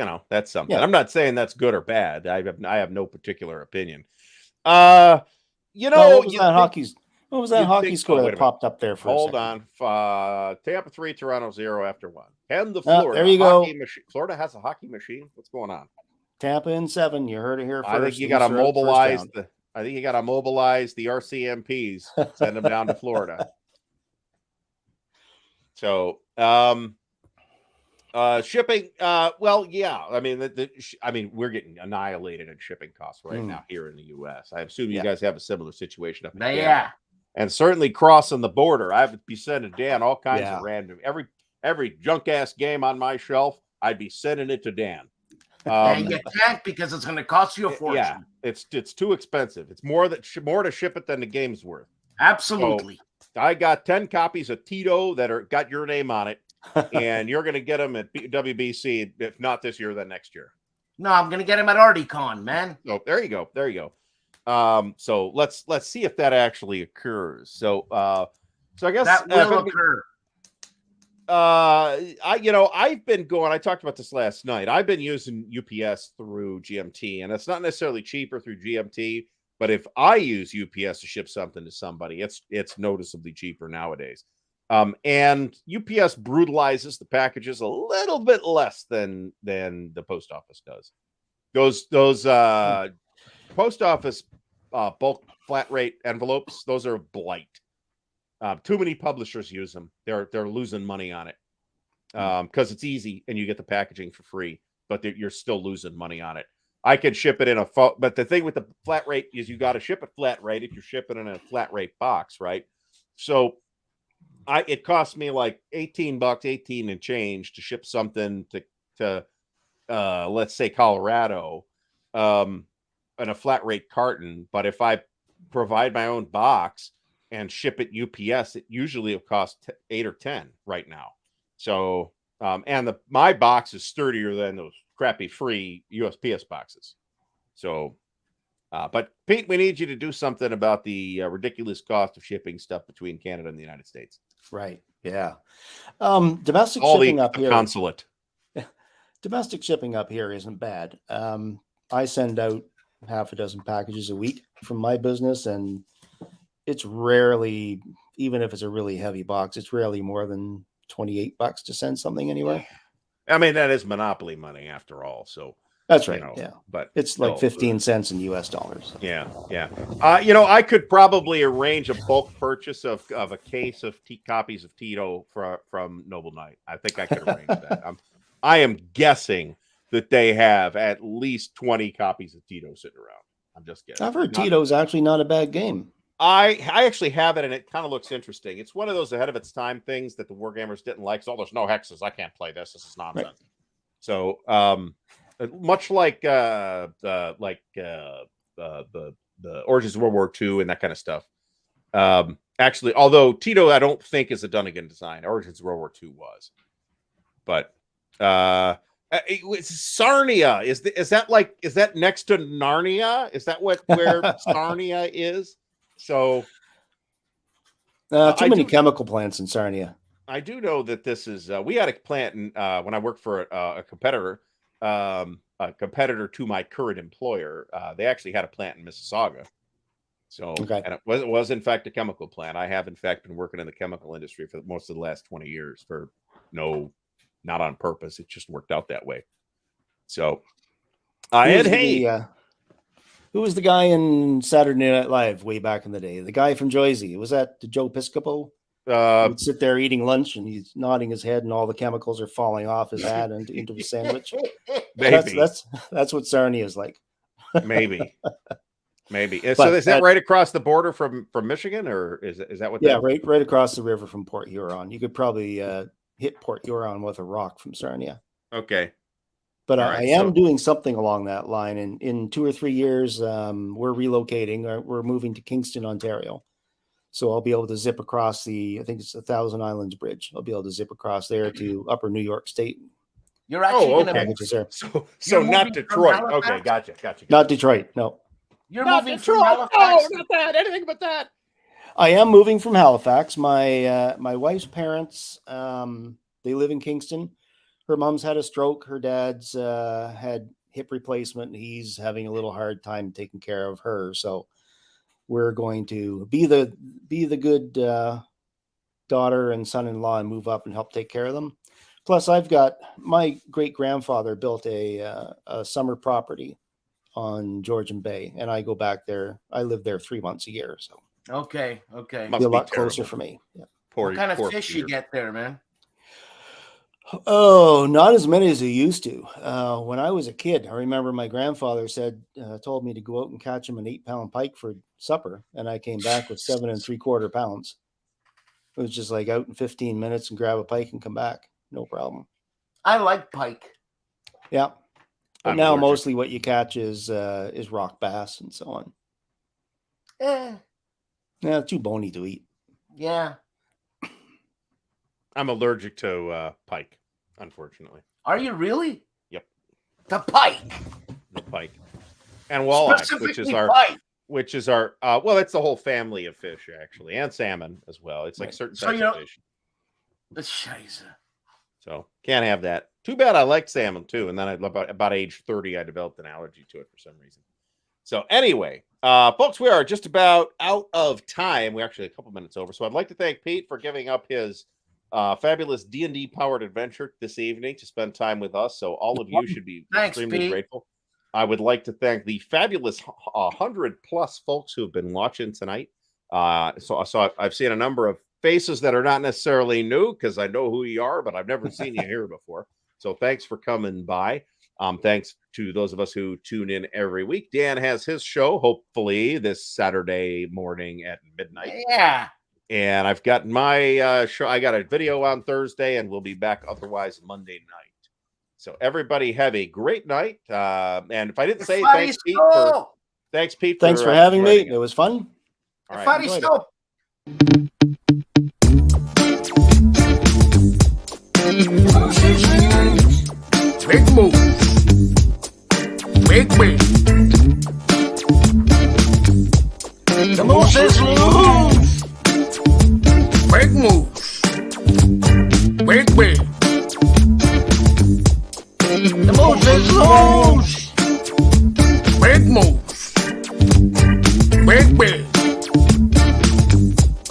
something. Yeah. I'm not saying that's good or bad. I have no particular opinion. What was that hockey score that popped up there for Hold a second? on. Tampa 3, Toronto 0 after 1. And the Florida there you go. Florida has a hockey machine. What's going on? Tampa in 7. You heard it here first. I think you got to mobilize the RCMPs. Send them down to Florida. So, shipping. Well, yeah. I mean, we're getting annihilated in shipping costs right now here in the U.S. I assume you guys have a similar situation up in Canada. And certainly crossing the border, I would be sending Dan all kinds of random every junk ass game on my shelf. I'd be sending it to Dan. And you can't because it's going to cost you a fortune. Yeah, it's too expensive. It's more to ship it than the game's worth. Absolutely. So I got 10 copies of Tito that got your name on it, and you're going to get them at WBC. If not this year, then next year. No, I'm going to get him at ARDCon, man. Oh, there you go. There you go. So let's see if that actually occurs. So I guess that will occur. I've been going, I talked about this last night. I've been using UPS through GMT, and it's not necessarily cheaper through GMT, but if I use UPS to ship something to somebody, it's noticeably cheaper nowadays. And UPS brutalizes the packages a little bit less than the post office does. Those post office bulk flat rate envelopes, those are blight. Too many publishers use them. They're losing money on it because it's easy and you get the packaging for free, but you're still losing money on it. I could ship it in but the thing with the flat rate is you got to ship it flat rate if you're shipping in a flat rate box, right? So it cost me like $18, 18 and change to ship something to let's say Colorado in a flat rate carton. But if I provide my own box and ship it UPS, it usually will cost 8 or 10 right now. So and my box is sturdier than those crappy free USPS boxes. So but Pete, we need you to do something about the ridiculous cost of shipping stuff between Canada and the United States. Right. Yeah. Domestic shipping up here. Consulate. Domestic shipping up here isn't bad. I send out half a dozen packages a week from my business, and it's rarely, even if it's a really heavy box, it's rarely more than $28 to send something anywhere. I mean, that is monopoly money after all. So that's right. Yeah. But it's like 15 cents in US dollars. Yeah. Yeah. I could probably arrange a bulk purchase of a case of copies of Tito from Noble Knight. I think I could arrange that. I am guessing that they have at least 20 copies of Tito sitting around. I'm just guessing. I've heard Tito's actually not a bad game. I actually have it, and it kind of looks interesting. It's one of those ahead of its time things that the wargamers didn't like. So there's no hexes. I can't play this. This is nonsense. Right. So much like the Origins of World War II and that kind of stuff. Actually, although Tito I don't think is a Dunnigan design. Origins of World War II was, but Sarnia is that next to Narnia? Is that where Sarnia is? So too many chemical plants in Sarnia. I do know that this is we had a plant in, when I worked for a competitor to my current employer. They actually had a plant in Mississauga. So and it was in fact a chemical plant. I have in fact been working in the chemical industry for most of the last 20 years for not on purpose. It just worked out that way. So who was the guy in Saturday Night Live way back in the day? The guy from Jersey. Was that Joe Piscopo? He'd sit there eating lunch and he's nodding his head and all the chemicals are falling off his hat and into his sandwich. Maybe. That's what Sarnia is like. Maybe. So is that right across the border from Michigan, or is that what? Yeah, right across the river from Port Huron. You could probably hit Port Huron with a rock from Sarnia. Okay. But I am doing something along that line. And in 2 or 3 years, we're relocating. We're moving to Kingston, Ontario. So I'll be able to zip across I think it's the Thousand Islands Bridge. I'll be able to zip across there to Upper New York State. You're actually So not Detroit. Okay, gotcha. Not Detroit, no. You're moving from Halifax? No, not that. Anything but that. I am moving from Halifax. My wife's parents, they live in Kingston. Her mom's had a stroke. Her dad's had hip replacement. And he's having a little hard time taking care of her. So we're going to be the good daughter and son-in-law and move up and help take care of them. Plus, I've got my great-grandfather built a summer property on Georgian Bay, and I go back there. I live there 3 months a year. So okay. Be a lot closer for me. Yeah. What kind of fish you get there, man? Oh, not as many as he used to. When I was a kid, I remember my grandfather told me to go out and catch him an 8-pound pike for supper. And I came back with 7 3/4 pounds. It was just like out in 15 minutes and grab a pike and come back. No problem. I like pike. Yeah. But I'm now allergic. mostly what you catch is rock bass and so on. Yeah, too bony to eat. Yeah. I'm allergic to pike, unfortunately. Are you really? Yep. The pike. The pike. And walleye, Specifically pike. which is our well, it's the whole family of fish actually, and salmon as well. It's like Right. certain So, types you know- of fish. The Scheiße. So can't have that. Too bad. I liked salmon too, and then about age 30, I developed an allergy to it for some reason. So anyway, folks, we are just about out of time. We're actually a couple minutes over. So I'd like to thank Pete for giving up his fabulous D&D powered adventure this evening to spend time with us. So all of you should be Thanks, extremely Pete. grateful. I would like to thank the fabulous 100+ folks who have been watching tonight. So I've seen a number of faces that are not necessarily new because I know who you are, but I've never seen you here before. So thanks for coming by. Thanks to those of us who tune in every week. Dan has his show, hopefully this Saturday morning at midnight. Yeah. And I've got my show. I got a video on Thursday, and we'll be back otherwise Monday night. So everybody have a great night. And if I didn't say thanks, Pete, Thanks for having me. It was fun. All right. Enjoyed it. Big move. Big win. The moose is loose.